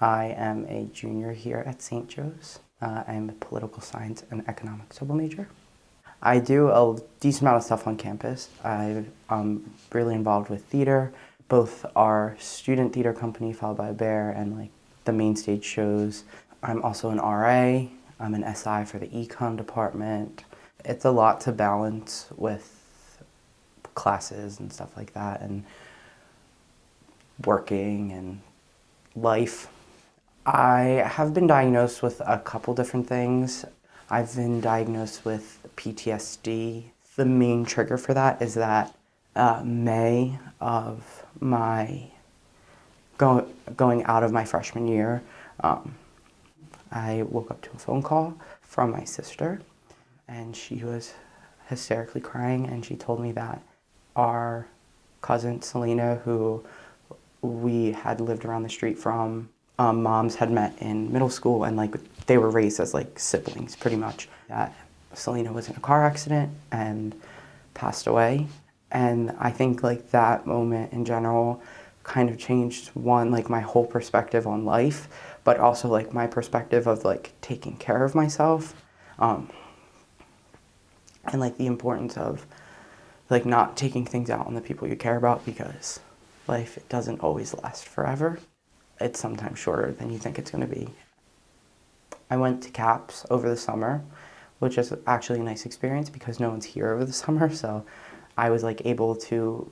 I am a junior here at St. Joe's. I'm a political science and economics double major. I do a decent amount of stuff on campus. I'm really involved with theater, both our student theater company, followed by Bear, and like the main stage shows. I'm also an RA. I'm an SI for the Econ Department. It's a lot to balance with classes and stuff like that, and working and life. I have been diagnosed with a couple different things. I've been diagnosed with PTSD. The main trigger for that is that May of my going out of my freshman year, I woke up to a phone call from my sister, and she was hysterically crying, and she told me that our cousin Selena, who we had lived around the street from, moms had met in middle school, and like they were raised as like siblings pretty much, that Selena was in a car accident and passed away. And I think like that moment in general kind of changed, one, like my whole perspective on life, but also like my perspective of like taking care of myself, and like the importance of like not taking things out on the people you care about, because life doesn't always last forever. It's sometimes shorter than you think it's going to be. I went to CAPS over the summer, which is actually a nice experience because no one's here over the summer, so I was like able to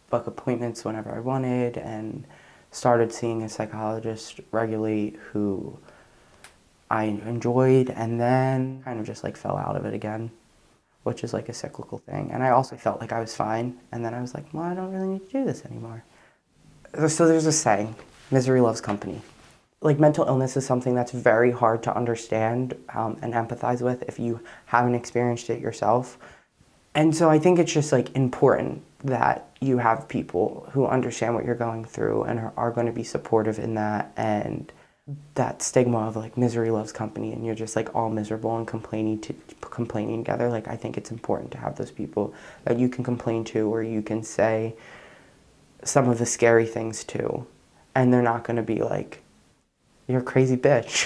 book appointments whenever I wanted, and started seeing a psychologist regularly who I enjoyed, and then kind of just like fell out of it again, which is like a cyclical thing. And I also felt like I was fine, and then I was like, well, I don't really need to do this anymore. So there's a saying, misery loves company. Like mental illness is something that's very hard to understand and empathize with if you haven't experienced it yourself. And so I think it's just like important that you have people who understand what you're going through and are going to be supportive in that, and that stigma of like misery loves company and you're just like all miserable and complaining together. Like I think it's important to have those people that you can complain to, or you can say some of the scary things to, and they're not going to be like, you're a crazy bitch.